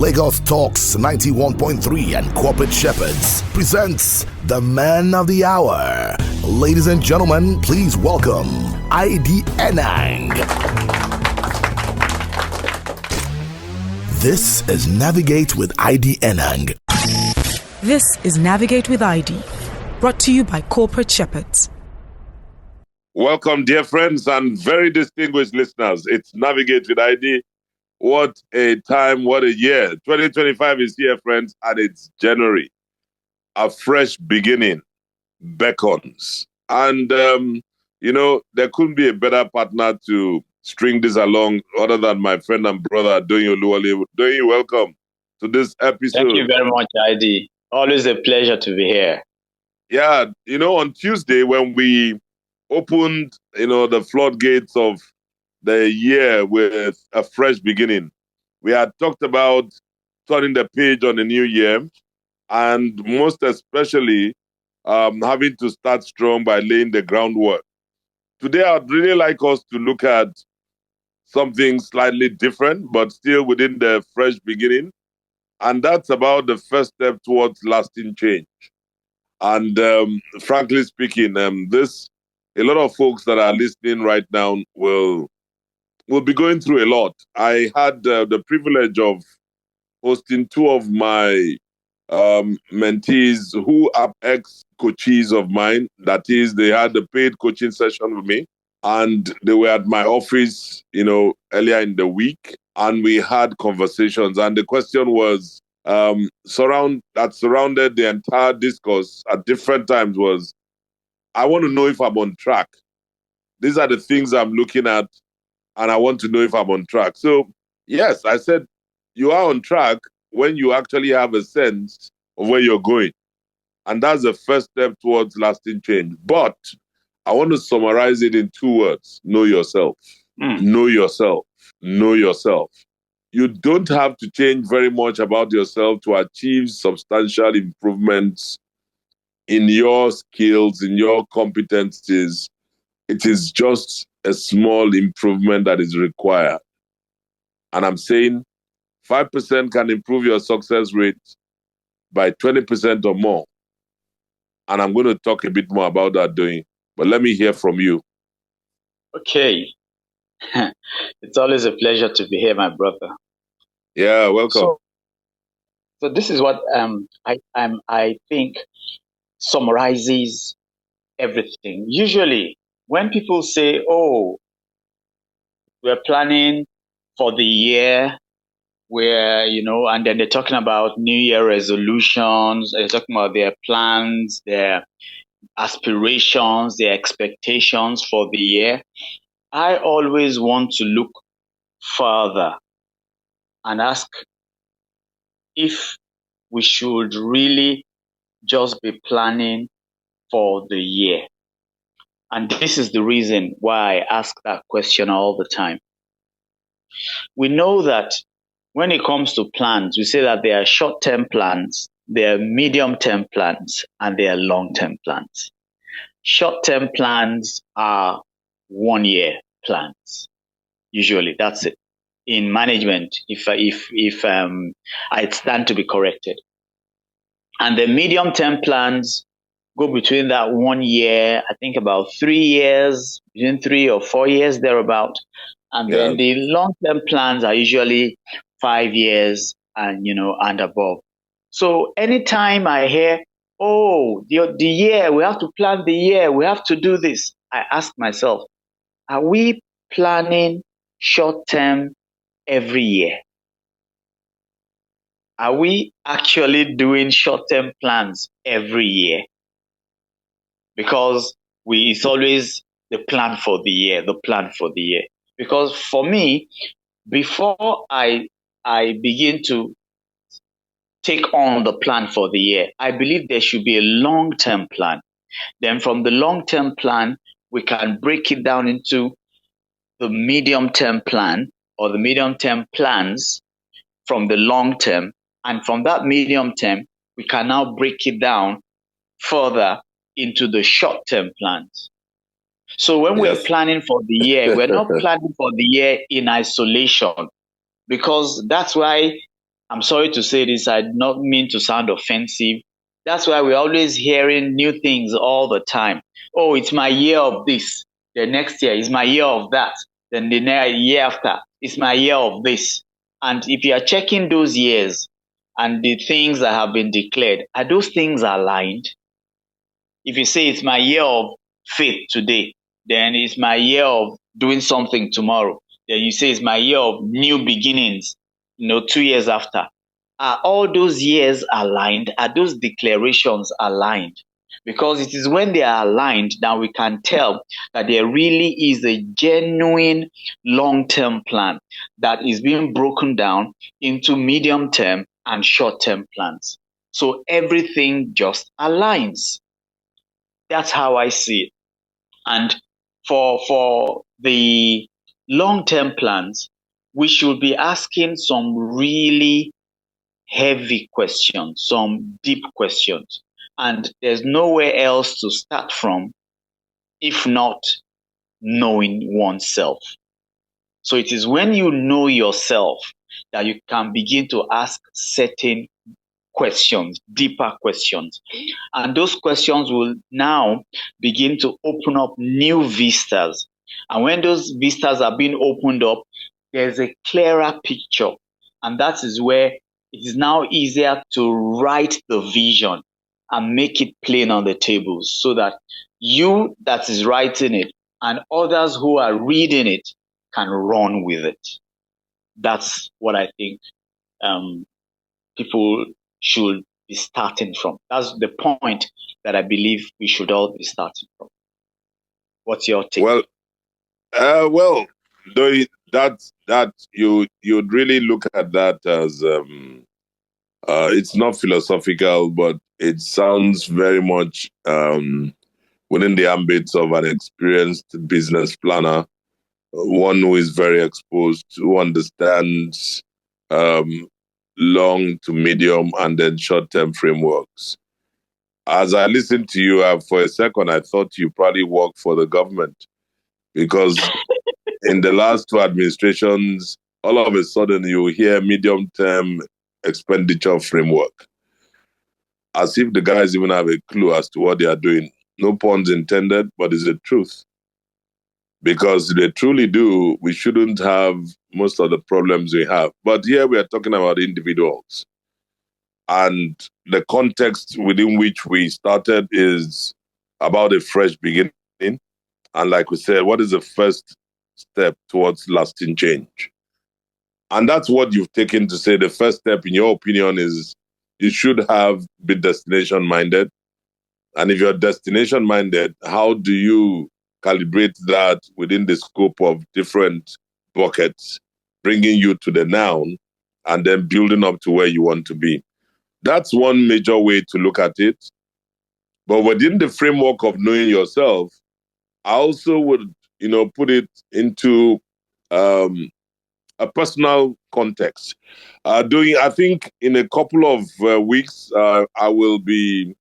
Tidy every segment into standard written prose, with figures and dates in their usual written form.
Lagos Talks 91.3 and Corporate Shepherds presents the Man of the Hour. Ladies and gentlemen, please welcome ID Enang. This is Navigate with ID Enang. This is Navigate with ID, brought to you by Corporate Shepherds. Welcome, dear friends and very distinguished listeners. It's Navigate with ID. What a time, what a year. 2025 is here, friends, and it's January. A fresh beginning beckons. And, there couldn't be a better partner to string this along other than my friend and brother, Doyin Oluwole. Doyin, welcome to this episode. Thank you very much, ID. Always a pleasure to be here. Yeah, on Tuesday when we opened, the floodgates of the year with a fresh beginning, we had talked about turning the page on the new year and most especially having to start strong by laying the groundwork. Today, I'd really like us to look at something slightly different, but still within the fresh beginning. And that's about the first step towards lasting change. And frankly speaking, a lot of folks that are listening right now will be going through a lot. I had the privilege of hosting two of my mentees who are ex-coaches of mine. That is, they had a paid coaching session with me, and they were at my office, earlier in the week, and we had conversations. And the question was surrounded the entire discourse at different times was, I want to know if I'm on track. These are the things I'm looking at, and I want to know if I'm on track. So, yes, I said, you are on track when you actually have a sense of where you're going. And that's the first step towards lasting change. But I want to summarize it in two words. Know yourself. Know yourself. Know yourself. You don't have to change very much about yourself to achieve substantial improvements in your skills, in your competencies. It is just a small improvement that is required. And I'm saying 5% can improve your success rate by 20% or more. And I'm going to talk a bit more about that, Doyin. But let me hear from you. Okay. It's always a pleasure to be here, my brother. Yeah, welcome. So this is what I think summarizes everything. Usually, when people say, "Oh, we're planning for the year," and then they're talking about New Year resolutions, they're talking about their plans, their aspirations, their expectations for the year. I always want to look further and ask if we should really just be planning for the year. And this is the reason why I ask that question all the time. We know that when it comes to plans, we say that there are short-term plans, there are medium-term plans, and there are long-term plans. Short-term plans are 1-year plans. Usually, that's it. In management, if I stand to be corrected. And the medium-term plans go between that 1 year, I think about 3 years, between 3 or 4 years, thereabout. And then the long-term plans are usually 5 years and above. So anytime I hear, the year, we have to plan the year, we have to do this, I ask myself, are we planning short-term every year? Are we actually doing short-term plans every year? Because it's always the plan for the year. Because for me, before I begin to take on the plan for the year, I believe there should be a long-term plan. Then from the long-term plan, we can break it down into the medium-term plan or the medium-term plans from the long-term. And from that medium-term, we can now break it down further into the short-term plans. So when we're planning for the year, we're not planning for the year in isolation, because that's why I'm sorry to say this, I do not mean to sound offensive. That's why we're always hearing new things all the time. Oh, it's my year of this. The next year is my year of that. Then the next year after, it's my year of this. And if you are checking those years and the things that have been declared, are those things aligned? If you say it's my year of faith today, then it's my year of doing something tomorrow. Then you say it's my year of new beginnings, 2 years after. Are all those years aligned? Are those declarations aligned? Because it is when they are aligned that we can tell that there really is a genuine long-term plan that is being broken down into medium-term and short-term plans. So everything just aligns. That's how I see it. And for the long-term plans, we should be asking some really heavy questions, some deep questions. And there's nowhere else to start from if not knowing oneself. So it is when you know yourself that you can begin to ask certain questions, deeper questions. And those questions will now begin to open up new vistas. And when those vistas are being opened up, there's a clearer picture. And that is where it is now easier to write the vision and make it plain on the tables so that you that is writing it and others who are reading it can run with it. That's what I think people should be starting from. That's the point that I believe we should all be starting from. What's your take? Well, though that you'd really look at that as it's not philosophical, but it sounds very much within the ambits of an experienced business planner, one who is very exposed, who understands long to medium and then short-term frameworks. As I listened to you, for a second, I thought you probably work for the government, because in the last two administrations, all of a sudden you hear medium-term expenditure framework, as if the guys even have a clue as to what they are doing. No puns intended, but it's the truth. Because they truly do, we shouldn't have most of the problems we have. But here we are talking about individuals. And the context within which we started is about a fresh beginning. And like we said, what is the first step towards lasting change? And that's what you've taken to say the first step, in your opinion, is you should be destination-minded. And if you're destination-minded, how do you calibrate that within the scope of different buckets, bringing you to the noun and then building up to where you want to be? That's one major way to look at it. But within the framework of knowing yourself, I also would, put it into a personal context. I think in a couple of weeks, I will be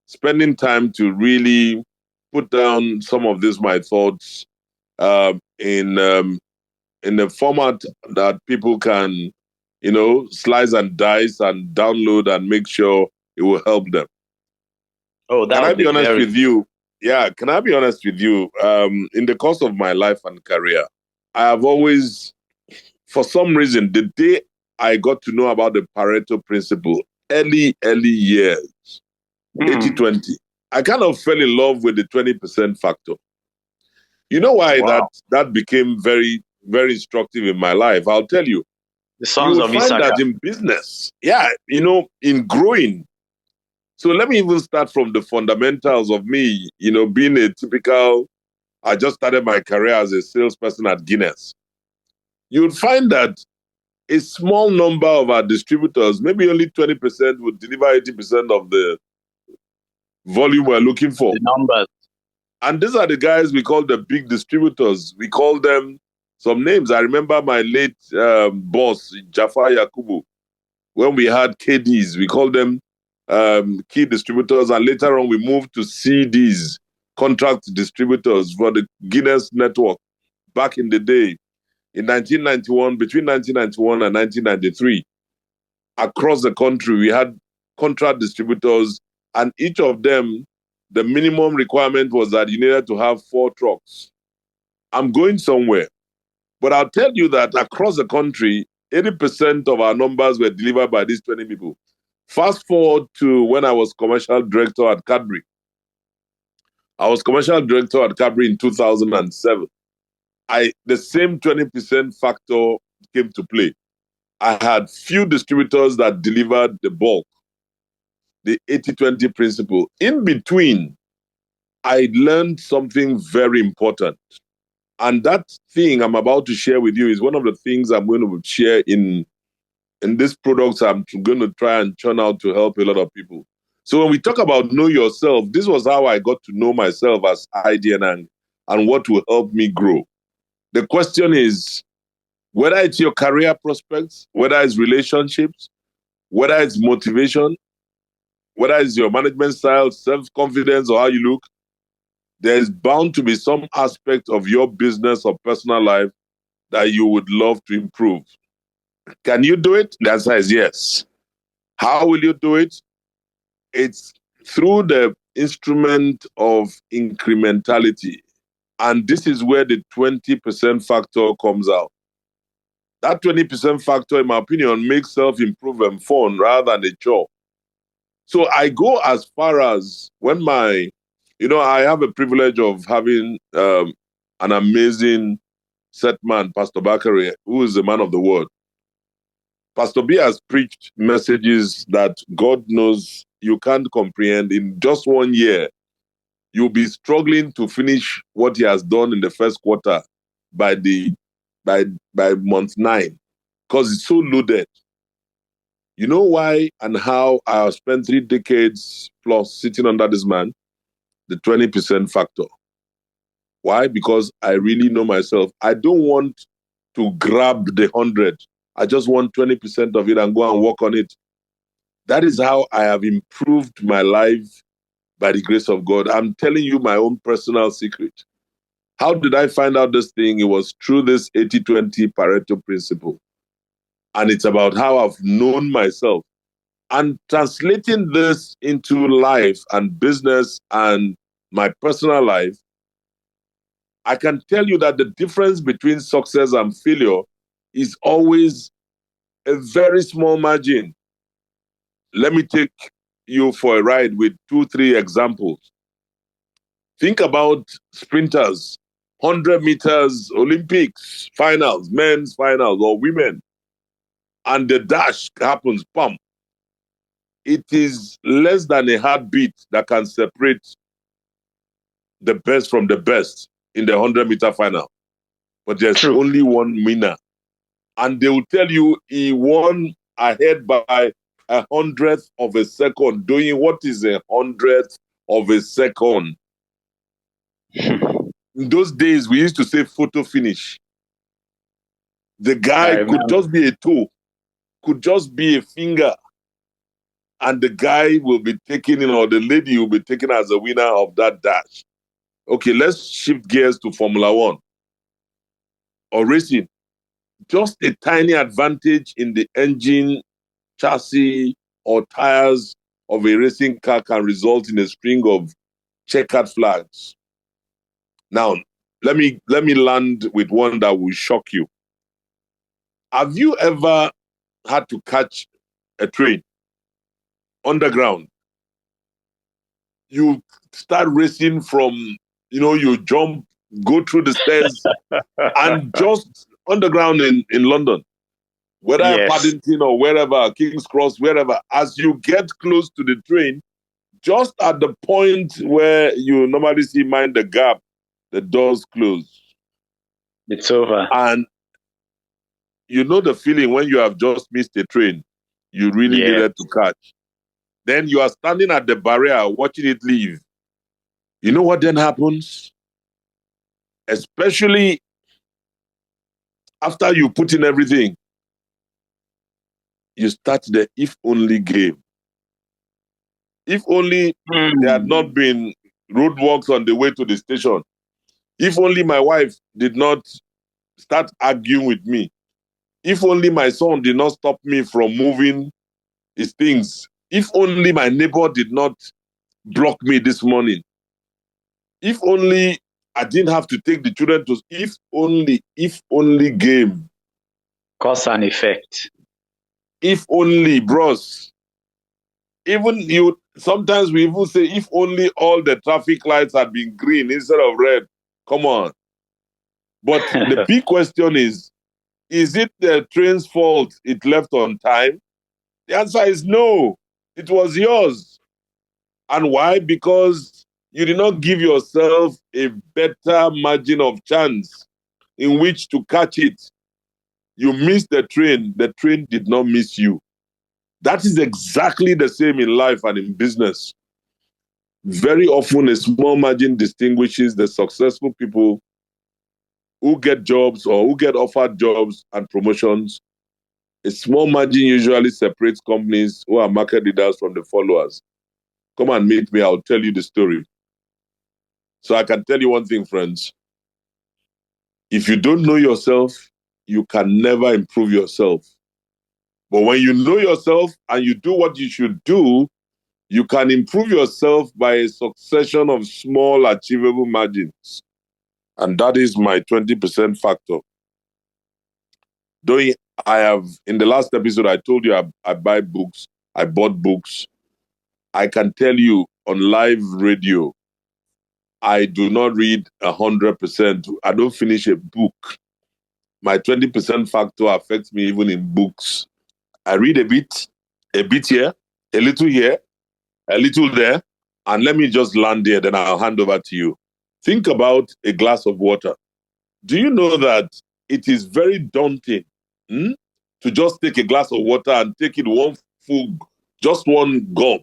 spending time to really put down some of my thoughts in a format that people can, slice and dice and download and make sure it will help them. Oh, that Can I would be be honest very... with you? Yeah, can I be honest with you? In the course of my life and career, I have always, for some reason, the day I got to know about the Pareto principle, early years, 80-20, I kind of fell in love with the 20% factor. You know why that became very, very instructive in my life? I'll tell you. The sons of Issachar. That in business, in growing. So let me even start from the fundamentals of me, being a typical, I just started my career as a salesperson at Guinness. You'd find that a small number of our distributors, maybe only 20%, would deliver 80% of the volume we're looking for. The numbers. And these are the guys we call the big distributors. We call them some names. I remember my late boss, Jafar Yakubu, when we had KDs, we called them key distributors. And later on, we moved to CDs, contract distributors for the Guinness network back in the day. In 1991, between 1991 and 1993. across the country. We had contract distributors, and each of them, the minimum requirement was that you needed to have 4 trucks. I'm going somewhere. But I'll tell you that across the country, 80% of our numbers were delivered by these 20 people. Fast forward to when I was commercial director at Cadbury. I was commercial director at Cadbury in 2007. The same 20% factor came to play. I had few distributors that delivered the bulk, the 80-20 principle. In between, I learned something very important. And that thing I'm about to share with you is one of the things I'm going to share in these products I'm going to try and churn out to help a lot of people. So when we talk about know yourself, this was how I got to know myself as IDN and what will help me grow. The question is, whether it's your career prospects, whether it's relationships, whether it's motivation, whether it's your management style, self-confidence, or how you look, there's bound to be some aspect of your business or personal life that you would love to improve. Can you do it? The answer is yes. How will you do it? It's through the instrument of incrementality. And this is where the 20% factor comes out. That 20% factor, in my opinion, makes self-improvement fun rather than a chore. So I go as far as when I have a privilege of having an amazing set man, Pastor Bakare, who is a man of the word. Pastor B has preached messages that God knows you can't comprehend. In just 1 year, you'll be struggling to finish what he has done in the first quarter by month 9, because it's so loaded. You know why and how I have spent 3 decades plus sitting under this man? The 20% factor. Why? Because I really know myself. I don't want to grab the 100. I just want 20% of it and go and work on it. That is how I have improved my life by the grace of God. I'm telling you my own personal secret. How did I find out this thing? It was through this 80-20 Pareto principle. And it's about how I've known myself. And translating this into life and business and my personal life, I can tell you that the difference between success and failure is always a very small margin. Let me take you for a ride with 2-3 examples. Think about sprinters, 100 meters, Olympics, finals, men's finals, or women, and the dash happens, pump. It is less than a heartbeat that can separate the best from the best in the 100-meter final. But there's only one winner. And they will tell you he won ahead by 100th of a second. Doing what is 100th of a second? In those days, we used to say photo finish. The guy could just be a toe, could just be a finger, and the guy will be taken in, or the lady will be taken as a winner of that dash. Okay, let's shift gears to Formula One or racing. Just a tiny advantage in the engine, chassis, or tires of a racing car can result in a string of checkered flags. Now, let me land with one that will shock you. Have you ever had to catch a train underground? You start racing from, you jump, go through the stairs, and just underground in London, whether Paddington or wherever, King's Cross, wherever, as you get close to the train, just at the point where you normally see mind the gap, the doors close. It's over. And you know the feeling when you have just missed a train you really needed to catch. Then you are standing at the barrier watching it leave. You know what then happens? Especially after you put in everything, you start the if only game. If only there had not been roadworks on the way to the station. If only my wife did not start arguing with me. If only my son did not stop me from moving It's things. If only my neighbor did not block me this morning. If only I didn't have to take the children to, if only game. Cause and effect. If only, bros. Even you, sometimes we even say, if only all the traffic lights had been green instead of red. Come on. But the big question is it the train's fault it left on time? The answer is no. It was yours. And why? Because you did not give yourself a better margin of chance in which to catch it. You missed the train did not miss you. That is exactly the same in life and in business. Very often, a small margin distinguishes the successful people who get jobs or who get offered jobs and promotions. A small margin usually separates companies who are market leaders from the followers. Come and meet me, I'll tell you the story. So I can tell you one thing, friends. If you don't know yourself, you can never improve yourself. But when you know yourself and you do what you should do, you can improve yourself by a succession of small achievable margins. And that is my 20% factor. Though I have, in the last episode, I told you I buy books, I bought books. I can tell you on live radio, I do not read 100%. I don't finish a book. My 20% factor affects me even in books. I read a bit here, a little here, a little there, and let me just land there, then I'll hand over to you. Think about a glass of water. Do you know that it is very daunting to just take a glass of water and take it one full, just one gulp?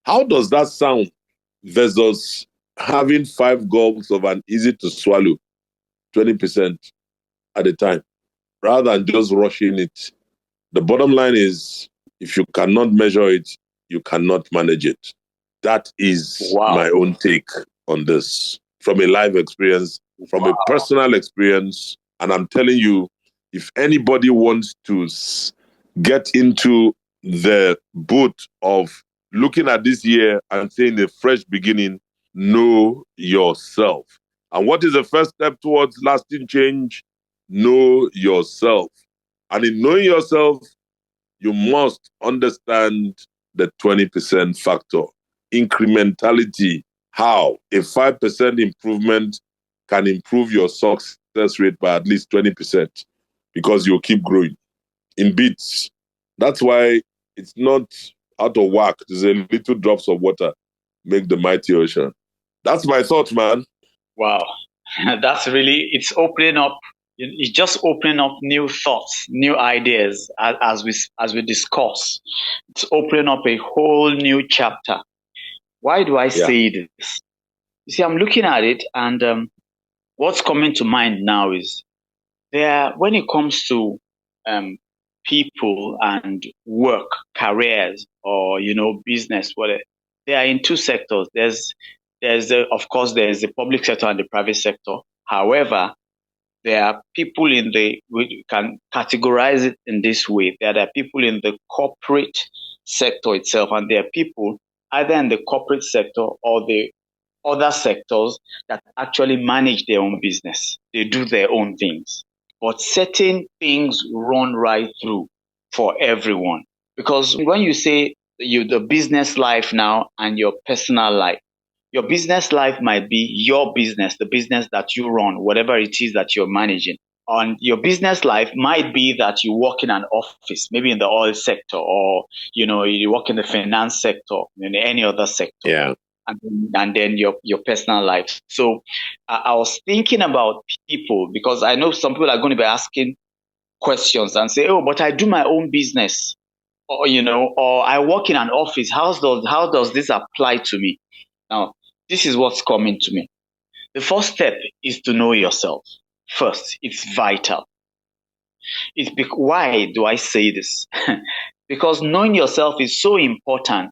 How does that sound versus having 5 gulps of an easy to swallow, 20% at a time, rather than just rushing it? The bottom line is, if you cannot measure it, you cannot manage it. That is my own take on this, from a live experience, from a personal experience. And I'm telling you, if anybody wants to get into the boat of looking at this year and saying a fresh beginning, know yourself. And what is the first step towards lasting change? Know yourself. And in knowing yourself, you must understand the 20% factor. Incrementality. How? A 5% improvement can improve your success rate by at least 20% because you'll keep growing in bits. That's why it's not out of whack. There's a little drops of water make the mighty ocean. That's my thought, man. Wow. That's really, it's opening up. It's just opening up new thoughts, new ideas as we discuss. It's opening up a whole new chapter. Why do I say this? You see, I'm looking at it, and what's coming to mind now is when it comes to people and work, careers, or business, whatever, they are in 2 sectors. Of course, there's the public sector and the private sector. However, there are people we can categorize it in this way. There are people in the corporate sector itself, and there are people either in the corporate sector or the other sectors that actually manage their own business. They do their own things. But certain things run right through for everyone. Because when you say the business life now and your personal life, your business life might be your business, the business that you run, whatever it is that you're managing. And your business life might be that you work in an office, maybe in the oil sector, or you work in the finance sector, in any other sector. Yeah. And then your personal life. So I was thinking about people, because I know some people are going to be asking questions and say, "Oh, but I do my own business, or or I work in an office. How does this apply to me?" Now, this is what's coming to me. The first step is to know yourself. First, it's vital. Why do I say this? Because knowing yourself is so important.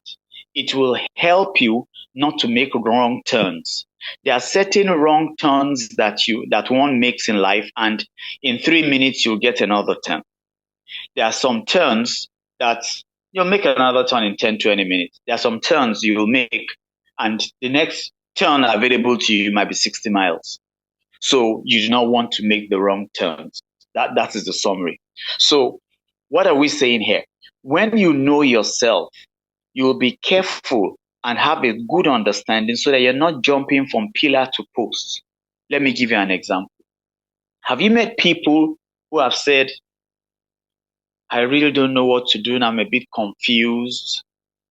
It will help you not to make wrong turns. There are certain wrong turns that one makes in life, and in 3 minutes you'll get another turn. There are some turns that you'll make another turn in 10, 20 minutes. There are some turns you will make, and the next turn available to you might be 60 miles. So you do not want to make the wrong turns. That is the summary. So what are we saying here? When you know yourself, you will be careful and have a good understanding so that you're not jumping from pillar to post. Let me give you an example. Have you met people who have said, I really don't know what to do and I'm a bit confused.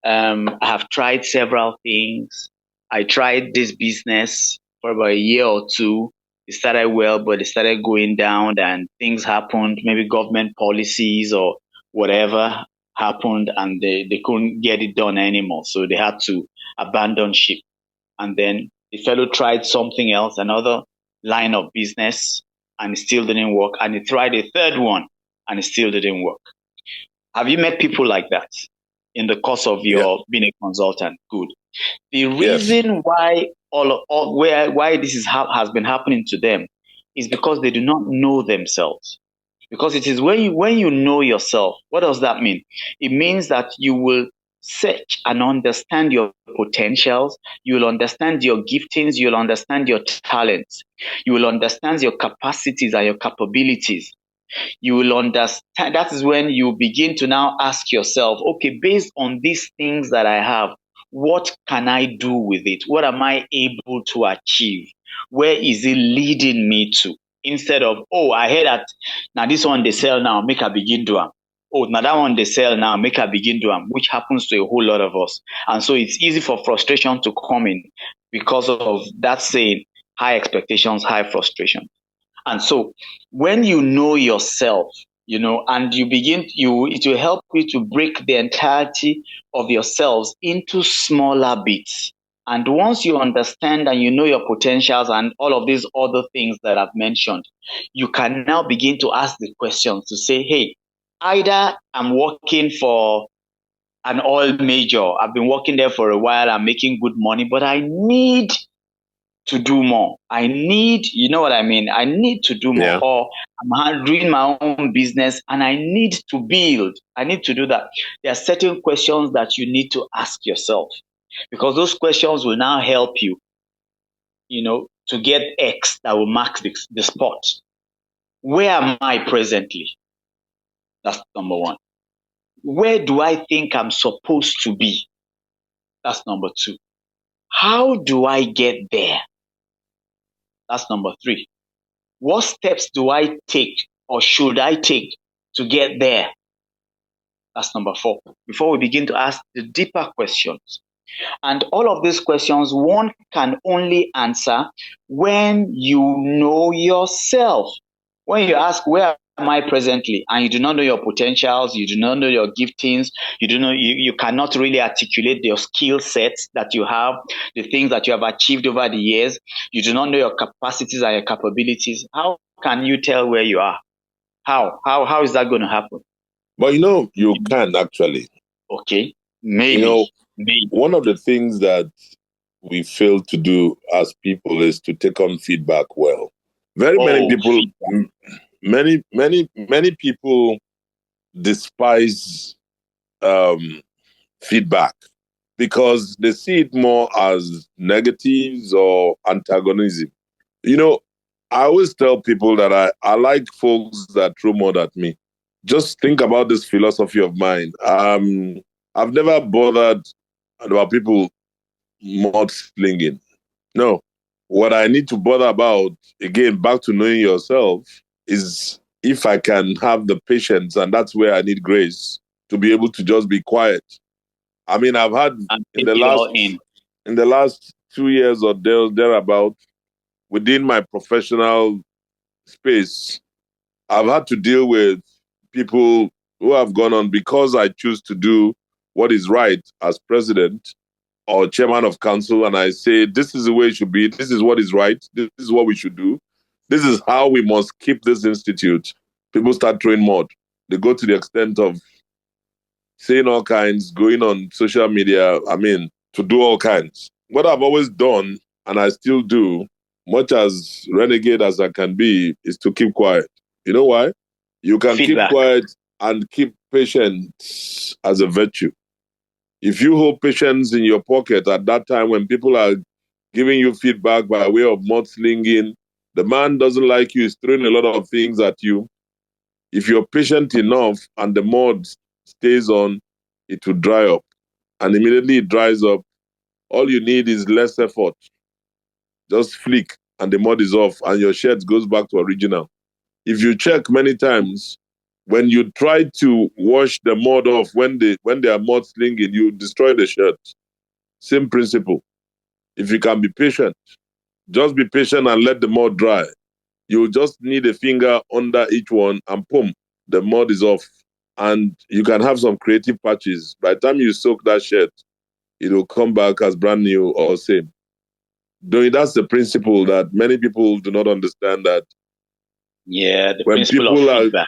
I have tried several things. I tried this business for about a year or two. It started well, but it started going down and things happened. Maybe government policies or whatever happened and they couldn't get it done anymore. So they had to abandon ship. And then the fellow tried something else, another line of business, and it still didn't work. And he tried a third one and it still didn't work. Have you met people like that in the course of your being a consultant? Good. The reason why why this has been happening to them is because they do not know themselves. Because it is when you know yourself, what does that mean? It means that you will search and understand your potentials, you will understand your giftings, you will understand your talents, you will understand your capacities and your capabilities. You will understand. That is when you begin to now ask yourself, okay, based on these things that I have, what can I do with it? What am I able to achieve? Where is it leading me to? Instead of, oh, I heard that now this one they sell now, make I begin do them. Oh, now that one they sell now, make I begin do them, which happens to a whole lot of us. And so it's easy for frustration to come in because of that saying, high expectations, high frustration. And so when you know yourself, and you begin, it will help you to break the entirety of yourselves into smaller bits. And once you understand and you know your potentials and all of these other things that I've mentioned, you can now begin to ask the questions to say, hey, either I'm working for an oil major, I've been working there for a while, I'm making good money, but I need to do more. I need, you know what I mean? I need to do more. Yeah. Or I'm doing my own business and I need to build. I need to do that. There are certain questions that you need to ask yourself because those questions will now help you, to get X that will mark the spot. Where am I presently? That's number one. Where do I think I'm supposed to be? That's number two. How do I get there? That's number three. What steps do I take or should I take to get there? That's number four. Before we begin to ask the deeper questions. And all of these questions, one can only answer when you know yourself. When you ask, where am I presently? And you do not know your potentials, you do not know your giftings, you cannot really articulate your skill sets that you have, the things that you have achieved over the years. You do not know your capacities and your capabilities. How can you tell where you are? How is that going to happen? But you can actually. Okay, maybe. One of the things that we fail to do as people is to take on feedback well. Many people despise feedback because they see it more as negatives or antagonism. I always tell people that I like folks that throw mud at me. Just think about this philosophy of mine. I've never bothered about people mud slinging. No. What I need to bother about, again, back to knowing yourself, is if I can have the patience, and that's where I need grace, to be able to just be quiet. I mean, I've had in the last 2 years or thereabout, within my professional space, I've had to deal with people who have gone on because I choose to do what is right as president or chairman of council, and I say, this is the way it should be, this is what is right, this is what we should do, this is how we must keep this institute. People start throwing mud. They go to the extent of saying all kinds, going on social media, to do all kinds. What I've always done, and I still do, much as renegade as I can be, is to keep quiet. You know why? You can keep quiet and keep patient as a virtue. If you hold patience in your pocket at that time when people are giving you feedback by way of mudslinging, the man doesn't like you, he's throwing a lot of things at you. If you're patient enough and the mud stays on, it will dry up. And immediately it dries up, all you need is less effort. Just flick and the mud is off and your shirt goes back to original. If you check many times, when you try to wash the mud off when they are mudslinging, you destroy the shirt. Same principle. If you can be patient, just be patient and let the mud dry. You just need a finger under each one and boom, the mud is off. And you can have some creative patches. By the time you soak that shirt, it will come back as brand new or same. Though that's the principle that many people do not understand, that Yeah, the when principle people of feedback.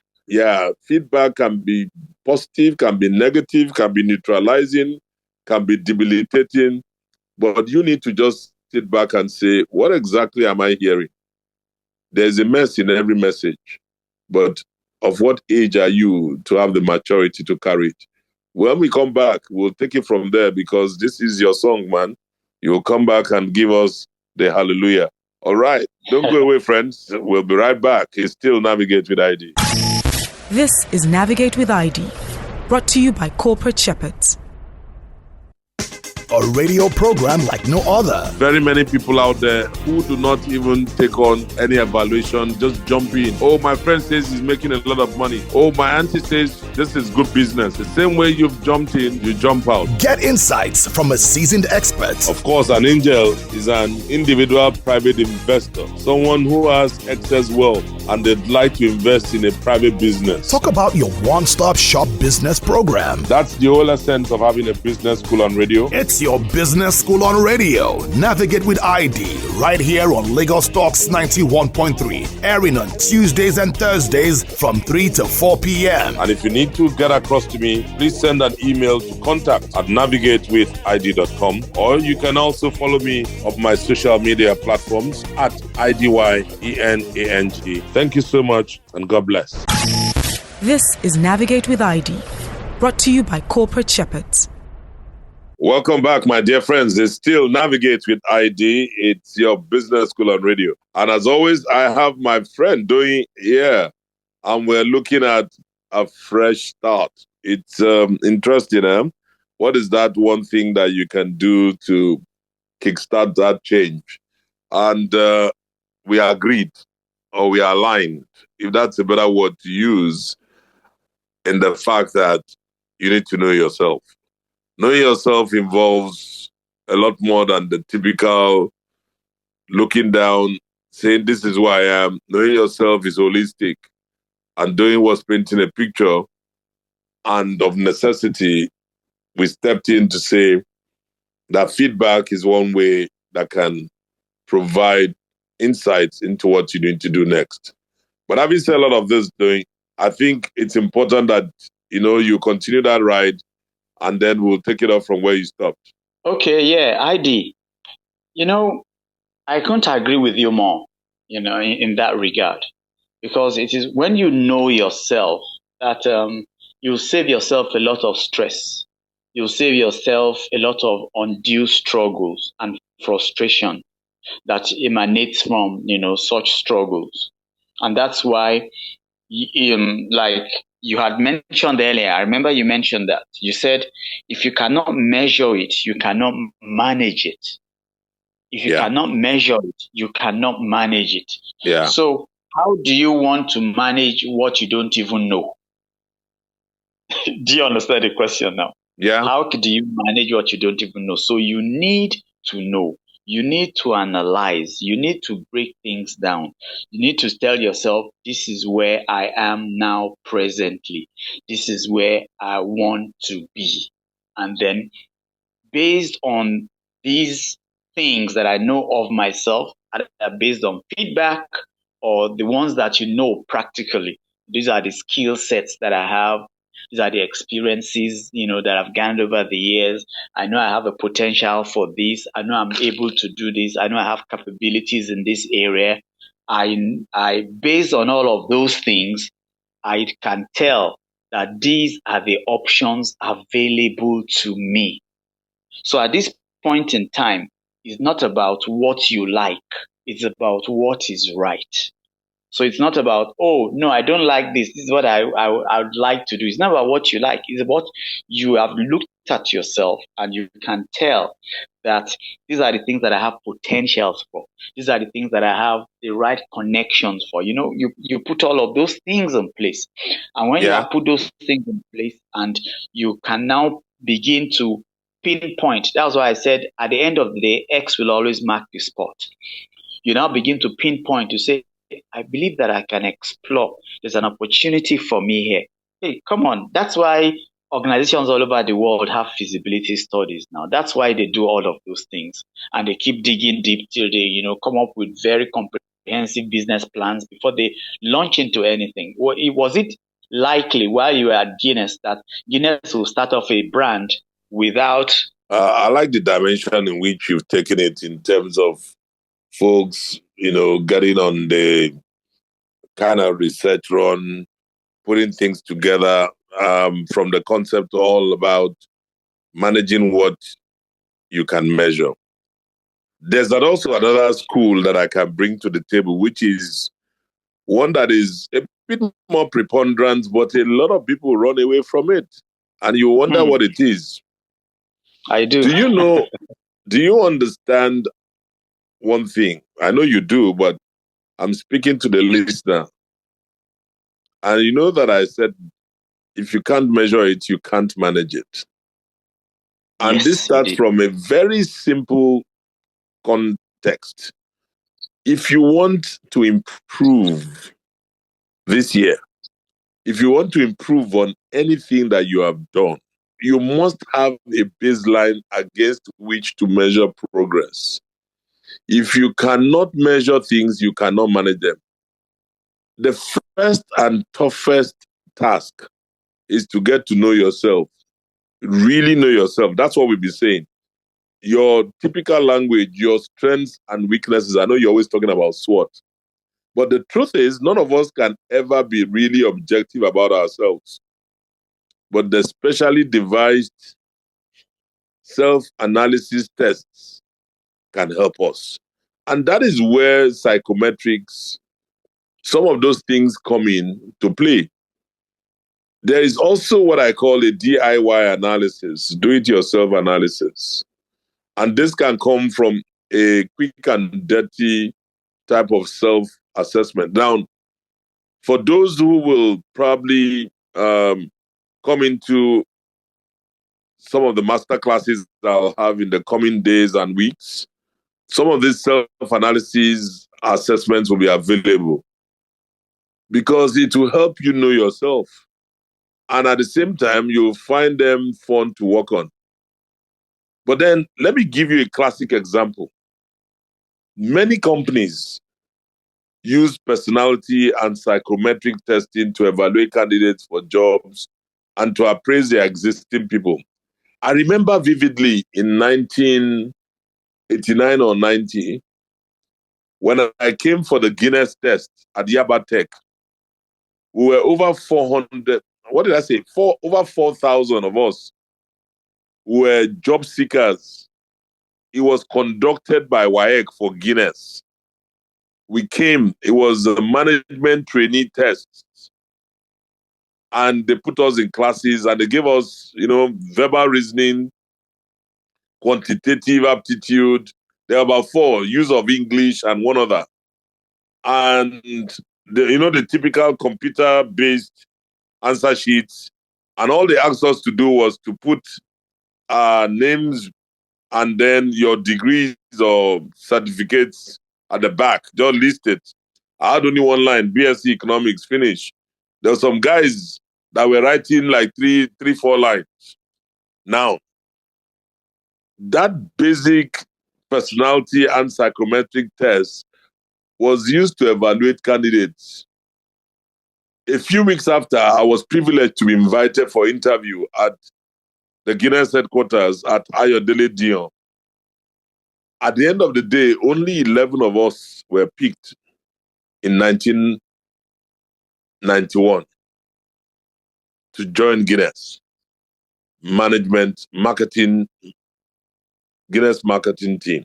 Feedback can be positive, can be negative, can be neutralizing, can be debilitating. But you need to just sit back and say, what exactly am I hearing? There's a mess in every message. But of what age are you to have the maturity to carry it? When we come back, we'll take it from there because this is your song, man. You'll come back and give us the hallelujah. All right. Don't go away, friends. We'll be right back. It's still Navigate with ID. This is Navigate with ID, brought to you by Corporate Shepherds. A radio program like no other. Very many people out there who do not even take on any evaluation, just jump in. Oh, my friend says he's making a lot of money. Oh, my auntie says this is good business. The same way you've jumped in, you jump out. Get insights from a seasoned expert. Of course, an angel is an individual private investor, someone who has excess wealth and they'd like to invest in a private business. Talk about your one-stop shop business program. That's the whole essence of having a business school on radio. It's your business school on radio. Navigate with ID right here on Lagos Talks 91.3, airing on Tuesdays and Thursdays from 3 to 4 p.m. And if you need to get across to me, please send an email to contact@navigatewithid.com, or you can also follow me on my social media platforms at IDYENANG. Thank you so much and God bless. This is Navigate with ID, brought to you by Corporate Shepherds. Welcome back, my dear friends. It's still Navigate with ID. It's your business school on radio. And as always, I have my friend doing here, and we're looking at a fresh start. It's interesting, eh? What is that one thing that you can do to kickstart that change? And we agreed, or we aligned, if that's a better word to use, in the fact that you need to know yourself. Knowing yourself involves a lot more than the typical looking down, saying this is who I am. Knowing yourself is holistic, and doing what's painting a picture. And of necessity, we stepped in to say that feedback is one way that can provide insights into what you need to do next. But having said a lot of this doing, I think it's important that, you continue that ride, and then we'll take it up from where you stopped. Okay, yeah, ID. I can't agree with you more, in that regard. Because it is when you know yourself that you'll save yourself a lot of stress. You'll save yourself a lot of undue struggles and frustration that emanates from, such struggles. And that's why, like you had mentioned earlier, I remember you mentioned that. You said, if you cannot measure it, you cannot manage it. If you cannot measure it, you cannot manage it. Yeah. So how do you want to manage what you don't even know? Do you understand the question now? Yeah. How do you manage what you don't even know? So you need to know. You need to analyze. You need to break things down. You need to tell yourself, this is where I am now presently. This is where I want to be. And then based on these things that I know of myself, based on feedback or the ones that you know practically, these are the skill sets that I have. These are the experiences, that I've gained over the years. I know I have a potential for this. I know I'm able to do this. I know I have capabilities in this area. I based on all of those things, I can tell that these are the options available to me. So at this point in time, it's not about what you like, it's about what is right. So it's not about, oh, no, I don't like this. This is what I would like to do. It's not about what you like. It's about you have looked at yourself and you can tell that these are the things that I have potentials for. These are the things that I have the right connections for. You put all of those things in place. And when you Yeah. have put those things in place and you can now begin to pinpoint, that's why I said at the end of the day, X will always mark the spot. You now begin to pinpoint to say, I believe that I can explore. There's an opportunity for me here. Hey, come on. That's why organizations all over the world have feasibility studies now. That's why they do all of those things. And they keep digging deep till they, come up with very comprehensive business plans before they launch into anything. Was it likely while you were at Guinness that Guinness will start off a brand without... I like the dimension in which you've taken it in terms of folks, getting on the kind of research run, putting things together, from the concept all about managing what you can measure. There's also another school that I can bring to the table, which is one that is a bit more preponderant, but a lot of people run away from it. And you wonder what it is. I do. Do you understand one thing? I know you do, but I'm speaking to the listener. And you know that I said, if you can't measure it, you can't manage it. And Yes, this starts from a very simple context. If you want to improve this year, if you want to improve on anything that you have done, you must have a baseline against which to measure progress. If you cannot measure things, you cannot manage them. The first and toughest task is to get to know yourself. Really know yourself. That's what we've been saying. Your typical language, your strengths and weaknesses. I know you're always talking about SWOT. But the truth is, none of us can ever be really objective about ourselves. But the specially devised self-analysis tests can help us. And that is where psychometrics, some of those things come in to play. There is also what I call a DIY analysis, do-it-yourself analysis. And this can come from a quick and dirty type of self-assessment. Now, for those who will probably come into some of the master classes that I'll have in the coming days and weeks, some of these self-analysis assessments will be available because it will help you know yourself. And at the same time, you'll find them fun to work on. But then let me give you a classic example. Many companies use personality and psychometric testing to evaluate candidates for jobs and to appraise their existing people. I remember vividly in 1989 or 90, when I came for the Guinness test at Yaba Tech, we were over 400, what did I say? Over 4,000 of us were job seekers. It was conducted by WAEC for Guinness. We came, it was a management trainee test. And they put us in classes and they gave us, verbal reasoning, quantitative aptitude. There were about 4, use of English and one other. And the typical computer-based answer sheets. And all they asked us to do was to put names and then your degrees or certificates at the back. Just list it. I had only one line, BSc Economics, finish. There were some guys that were writing like 4 lines. Now, that basic personality and psychometric test was used to evaluate candidates. A few weeks after, I was privileged to be invited for interview at the Guinness headquarters at Ayodele Dion. At the end of the day, only 11 of us were picked in 1991 to to join Guinness management, marketing, Guinness marketing team.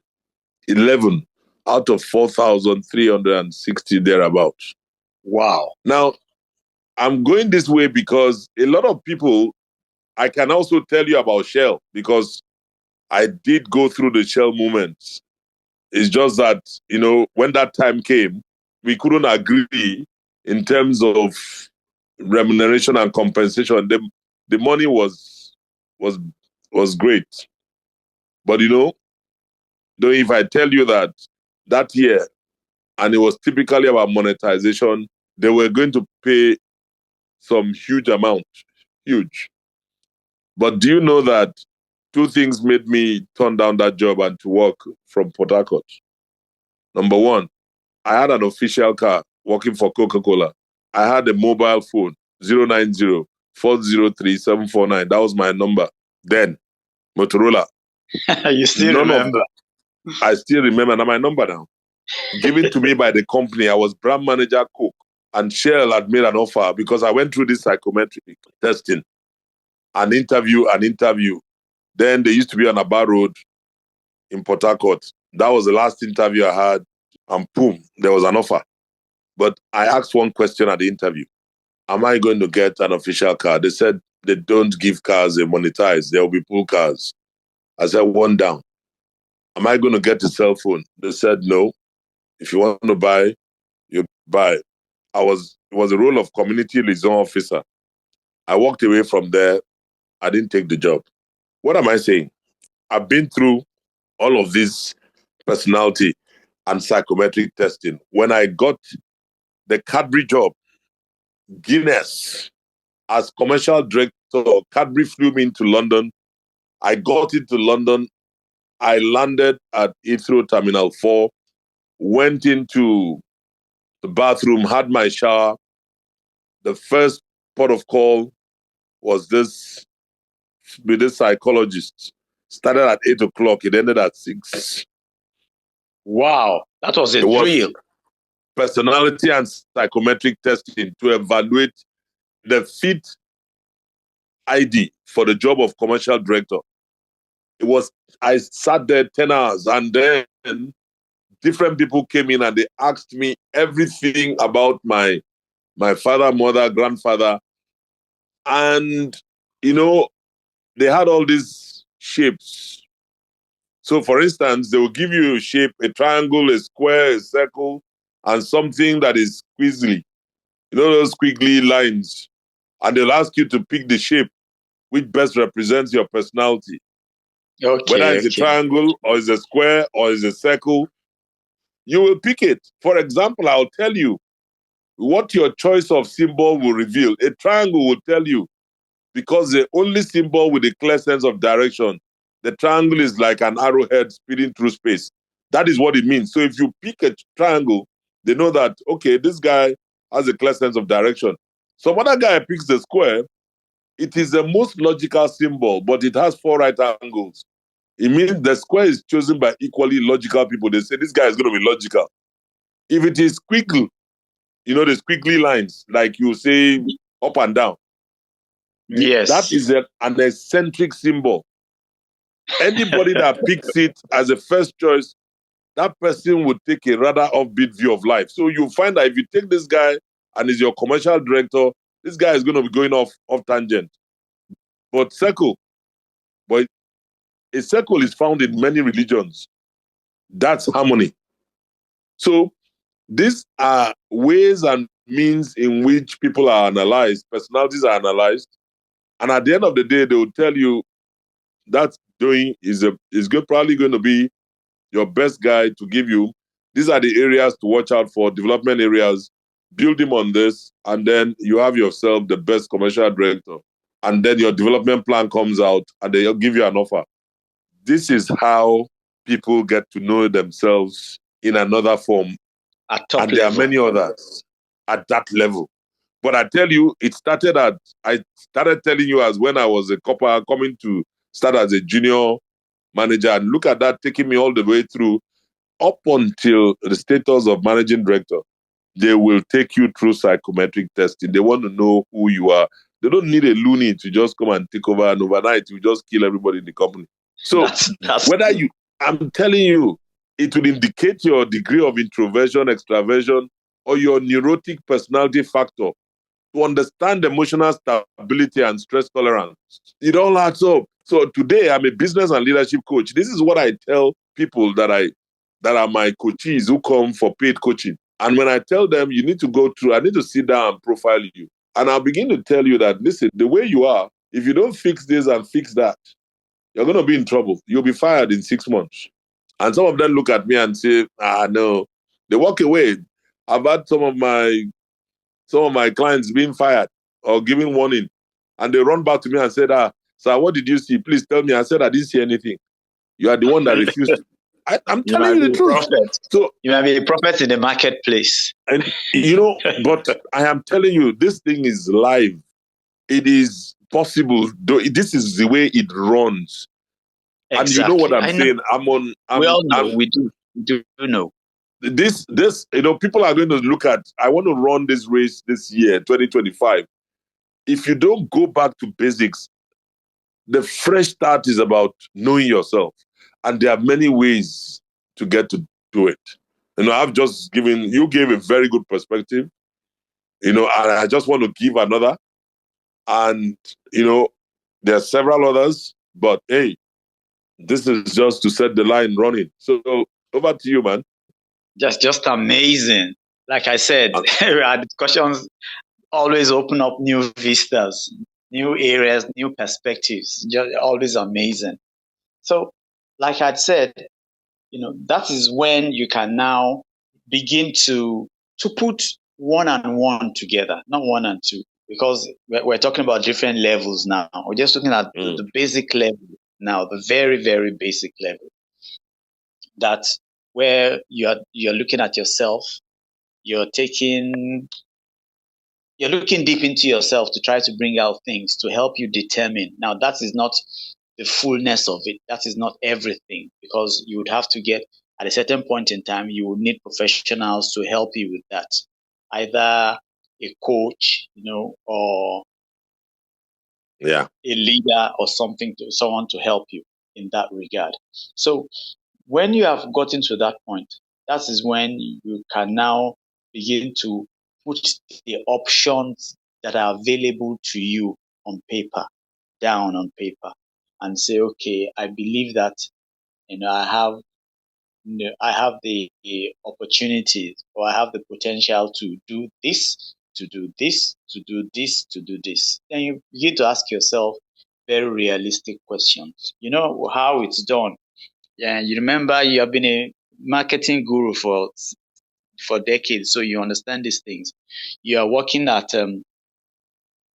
11 out of 4,360 thereabouts. Wow. Now, I'm going this way because a lot of people, I can also tell you about Shell because I did go through the Shell movement. It's just that, when that time came, we couldn't agree in terms of remuneration and compensation. The money was great. But though if I tell you that year, and it was typically about monetization, they were going to pay some huge amount, huge. But do you know that two things made me turn down that job and to work from Port Harcourt? Number one, I had an official car working for Coca-Cola. I had a mobile phone, 090-403-749. That was my number. Then, Motorola. You still remember? I still remember my number now. Given to me by the company. I was brand manager, Coke. And Shell had made an offer because I went through this psychometric testing. An interview. Then they used to be on a bar road in Port Harcourt. That was the last interview I had. And boom, there was an offer. But I asked one question at the interview. Am I going to get an official car? They said they don't give cars, they monetize. There will be pool cars. I said, one down. Am I going to get a cell phone? They said, no. If you want to buy, you buy. It was a role of community liaison officer. I walked away from there. I didn't take the job. What am I saying? I've been through all of this personality and psychometric testing. When I got the Cadbury job, Guinness, as commercial director, Cadbury flew me into London. I got into London. I landed at Heathrow Terminal 4, went into the bathroom, had my shower. The first port of call was this psychologist. Started at 8 o'clock. It ended at 6. Wow. That was a thrill. Personality and psychometric testing to evaluate the fit ID for the job of commercial director. I sat there 10 hours and then different people came in and they asked me everything about my father, mother, grandfather. And, they had all these shapes. So, for instance, they will give you a shape, a triangle, a square, a circle, and something that is squiggly. Those squiggly lines. And they'll ask you to pick the shape which best represents your personality. Okay, whether it's a triangle or it's a square or it's a circle, you will pick it. For example, I'll tell you what your choice of symbol will reveal. A triangle will tell you because the only symbol with a clear sense of direction, the triangle is like an arrowhead speeding through space. That is what it means. So if you pick a triangle, they know that, okay, this guy has a clear sense of direction. Some other guy picks the square. It is the most logical symbol, but it has 4 right angles. It means the square is chosen by equally logical people. They say this guy is going to be logical. If it is squiggle, the squiggly lines, like you say up and down. Yes. That is an eccentric symbol. Anybody that picks it as a first choice, that person would take a rather offbeat view of life. So you find that if you take this guy and he's your commercial director, this guy is going to be going off tangent. But a circle is found in many religions. That's harmony. So these are ways and means in which people are analyzed, personalities are analyzed. And at the end of the day, they will tell you that doing is probably going to be your best guide to give you. These are the areas to watch out for, development areas. Build him on this, and then you have yourself the best commercial director. And then your development plan comes out, and they'll give you an offer. This is how people get to know themselves in another form. And there are many others at that level. But I tell you, I started telling you as when I was a copper coming to start as a junior manager, and look at that, taking me all the way through up until the status of managing director. They will take you through psychometric testing. They want to know who you are. They don't need a loony to just come and take over, and overnight you just kill everybody in the company. So that's I'm telling you, it will indicate your degree of introversion, extraversion, or your neurotic personality factor. To understand emotional stability and stress tolerance, it all adds up. So today I'm a business and leadership coach. This is what I tell people that are my coaches who come for paid coaching. And when I tell them you need to go through, I need to sit down and profile you. And I'll begin to tell you that, listen, the way you are, if you don't fix this and fix that, you're going to be in trouble. You'll be fired in 6 months. And some of them look at me and say, no. They walk away. I've had some of my clients being fired or giving warning. And they run back to me and said, sir, what did you see? Please tell me. I said, I didn't see anything. You are the one that refused. I'm telling you the truth. So you might be a prophet in the marketplace. And but I am telling you, this thing is live. It is possible. This is the way it runs. Exactly. And you know what I'm saying? We do know. This, people are going to look at, I want to run this race this year, 2025. If you don't go back to basics, the fresh start is about knowing yourself. And there are many ways to get to do it. I've just you gave a very good perspective, and I just want to give another. And, there are several others, but hey, this is just to set the line running. So over to you, man. Just amazing. Like I said, our discussions always open up new vistas, new areas, new perspectives. Just always amazing. So, like I'd said, that is when you can now begin to put one and one together, not one and two, because we're talking about different levels now. We're just looking at the basic level now, the very, very basic level. That's where you're looking at yourself, you're looking deep into yourself to try to bring out things to help you determine. Now, that is not the fullness of it. That is not everything, because you would have to get, at a certain point in time, you would need professionals to help you with that. Either a coach, or a leader or someone to help you in that regard. So when you have gotten to that point, that is when you can now begin to put the options that are available to you down on paper, and say, okay, I believe that I have the opportunities, or I have the potential to do this, to do this, to do this, to do this. Then you begin to ask yourself very realistic questions. You know how it's done. Yeah, you remember you have been a marketing guru for decades, so you understand these things. You are working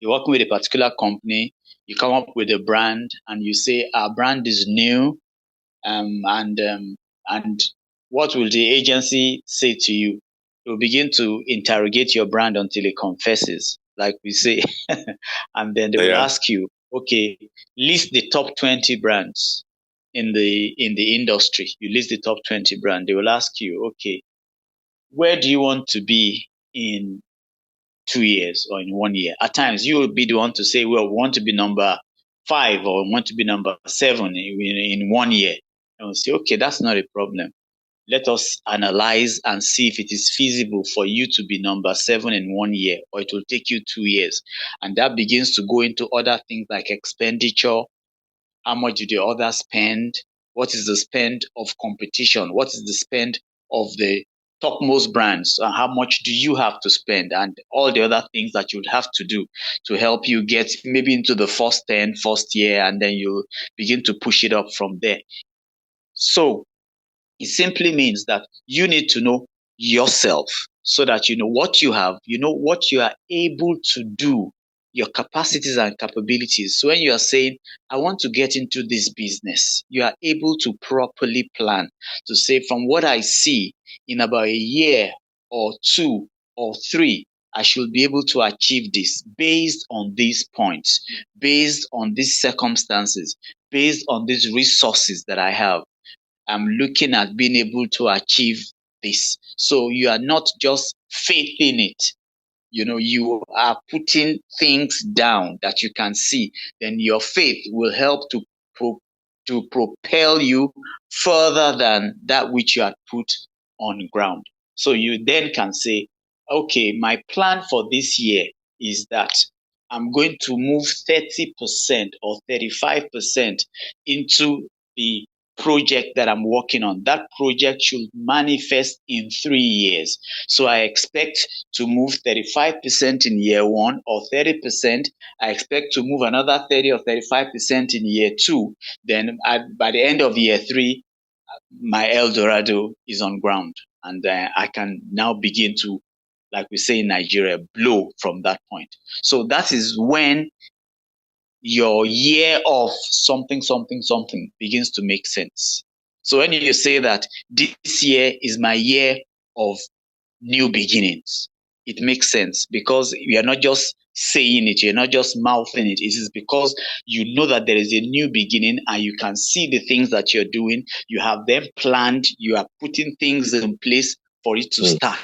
you're working with a particular company. You come up with a brand, and you say our brand is new, and what will the agency say to you? It will begin to interrogate your brand until it confesses, like we say, and then they will ask you, okay, list the top 20 brands in the industry. You list the top 20 brands. They will ask you, okay, where do you want to be in 2 years or in 1 year? At times, you will be the one to say, well, we want to be number 5 or we want to be number 7 in 1 year. And we'll say, okay, that's not a problem. Let us analyze and see if it is feasible for you to be number 7 in 1 year, or it will take you 2 years. And that begins to go into other things like expenditure. How much do the others spend? What is the spend of competition? What is the spend of the topmost brands? And how much do you have to spend? And all the other things that you would have to do to help you get maybe into the first year, and then you begin to push it up from there. So it simply means that you need to know yourself, so that you know what you have, you know what you are able to do, your capacities and capabilities. So when you are saying, I want to get into this business, you are able to properly plan to say, from what I see, in about a year or 2 or 3, I should be able to achieve this based on these points, based on these circumstances, based on these resources that I have. I'm looking at being able to achieve this. So you are not just faithing it. you are putting things down that you can see, then your faith will help to propel you further than that which you had put on ground. So you then can say, okay, my plan for this year is that I'm going to move 30% or 35% into the project that I'm working on. That project should manifest in 3 years. So I expect to move 35% in year 1 or 30%. I expect to move another 30 or 35% in year 2. Then by the end of year 3, my El Dorado is on ground. And I can now begin to, like we say in Nigeria, blow from that point. So that is when your year of something begins to make sense. So when you say that this year is my year of new beginnings, it makes sense because you are not just saying it, you're not just mouthing it. It is because you know that there is a new beginning and you can see the things that you're doing. You have them planned, you are putting things in place for it to start.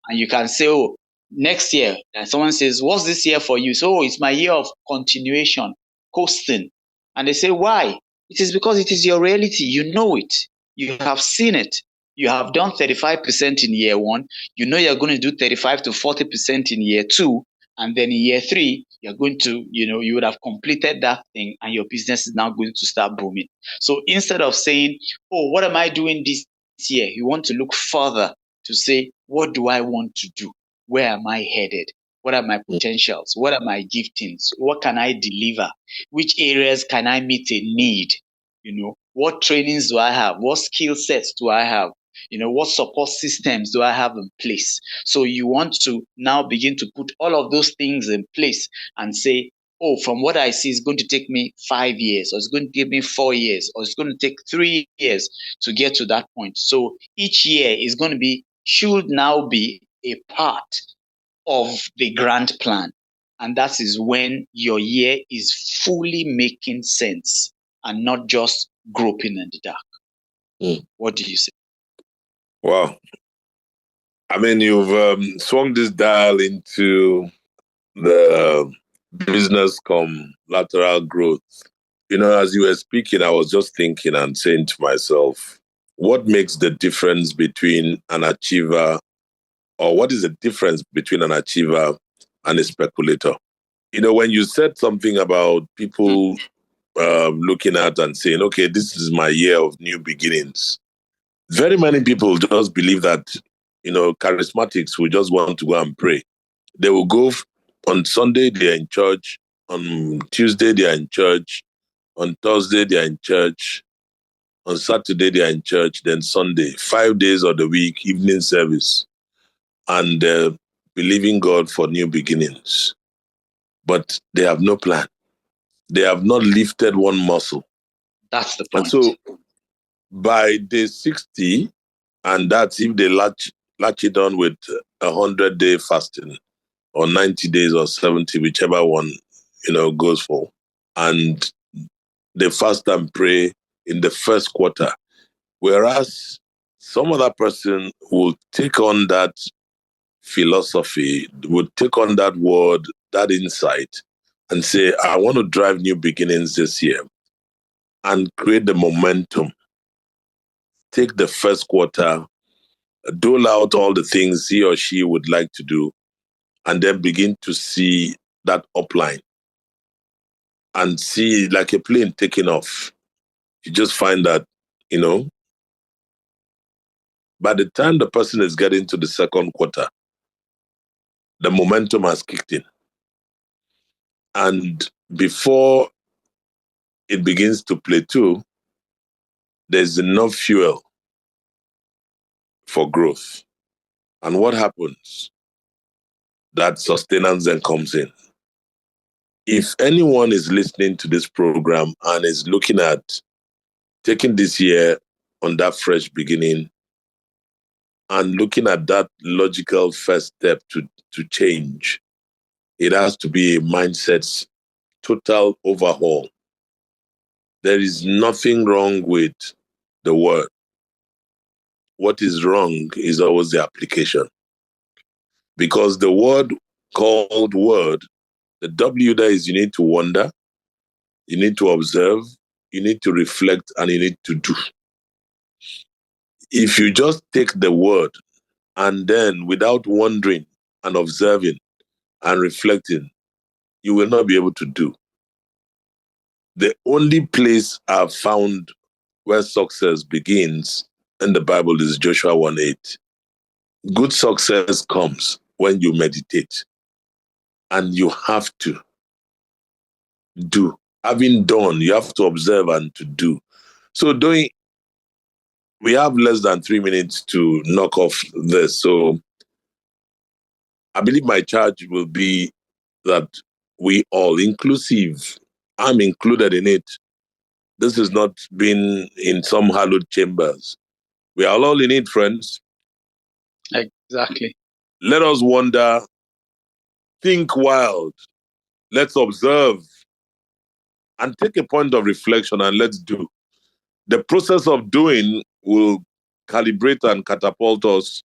And you can say, oh, next year, and someone says, what's this year for you? So, oh, it's my year of continuation, coasting. And they say, why? It is because it is your reality. You know it. You have seen it. You have done 35% in year 1. You know you're going to do 35 to 40% in year 2. And then in year 3, you're going to, you would have completed that thing and your business is now going to start booming. So instead of saying, oh, what am I doing this year? You want to look further to say, what do I want to do? Where am I headed? What are my potentials? What are my giftings? What can I deliver? Which areas can I meet a need? What trainings do I have? What skill sets do I have? What support systems do I have in place? So you want to now begin to put all of those things in place and say, oh, from what I see, it's going to take me 5 years, or it's going to take me 4 years, or it's going to take 3 years to get to that point. So each year is going to should now be a part of the grand plan. And that is when your year is fully making sense and not just groping in the dark. What do you say? Wow. I mean, you've swung this dial into the business lateral growth. As you were speaking, I was just thinking and saying to myself, what makes the difference between an achiever, or what is the difference between an achiever and a speculator? When you said something about people looking at and saying, okay, this is my year of new beginnings. Very many people just believe that, charismatics will just want to go and pray. They will go on Sunday, they're in church. On Tuesday, they're in church. On Thursday, they're in church. On Saturday, they're in church. Then Sunday, 5 days of the week, evening service. And believing God for new beginnings. But they have no plan. They have not lifted one muscle. That's the point. And so by day 60, and that's if they latch it on with 100-day fasting, or 90 days or 70, whichever one, goes for. And they fast and pray in the first quarter. Whereas some other person will take on that philosophy, would take on that word, that insight, and say, I want to drive new beginnings this year and create the momentum. Take the first quarter, dole out all the things he or she would like to do, and then begin to see that upline and see like a plane taking off. You just find that, by the time the person is getting to the second quarter, the momentum has kicked in. And before it begins to plateau, there's enough fuel for growth. And what happens? That sustenance then comes in. If anyone is listening to this program and is looking at taking this year on that fresh beginning and looking at that logical first step to change, it has to be a mindset's total overhaul. There is nothing wrong with the word. What is wrong is always the application. Because the word called word, the W there is you need to wonder, you need to observe, you need to reflect, and you need to do. If you just take the word and then without wondering and observing and reflecting, you will not be able to do. The only place I've found where success begins in the Bible is Joshua 1:8. Good success comes when you meditate and you have to do. Having done, you have to observe and to do. So we have less than 3 minutes to knock off this. So I believe my charge will be that we all, inclusive, I'm included in it. This is not been in some hallowed chambers. We are all in it, friends. Exactly. Let us wonder, think wild, let's observe, and take a point of reflection and let's do. The process of doing will calibrate and catapult us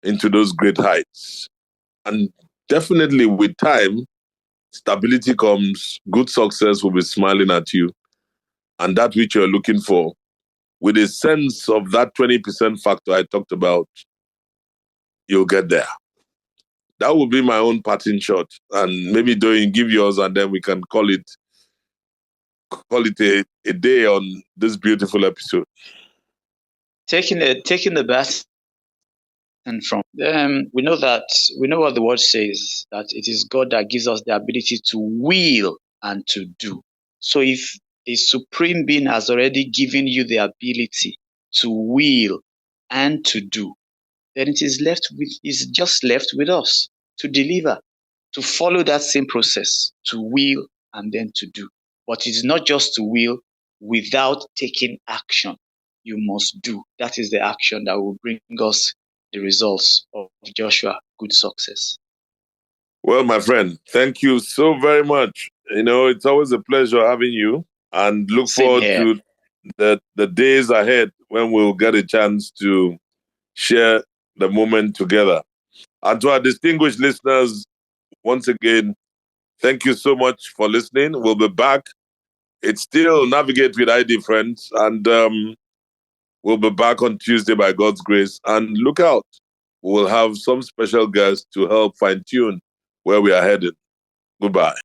into those great heights. And definitely with time, stability comes, good success will be smiling at you. And that which you're looking for, with a sense of that 20% factor I talked about, you'll get there. That will be my own parting shot. And maybe Doyin, give yours and then we can call it a day on this beautiful episode. Taking the best and from we know what the word says, that it is God that gives us the ability to will and to do. So if a supreme being has already given you the ability to will and to do, then it is just left with us to deliver, to follow that same process, to will and then to do. But it's not just to will without taking action. You must do. That is the action that will bring us the results of Joshua, good success. Well, my friend, thank you so very much. It's always a pleasure having you, and look forward to the days ahead when we'll get a chance to share the moment together. And to our distinguished listeners, once again, thank you so much for listening. We'll be back. It's still Navigate with ID, friends, and we'll be back on Tuesday by God's grace. And look out, we'll have some special guests to help fine-tune where we are headed. Goodbye.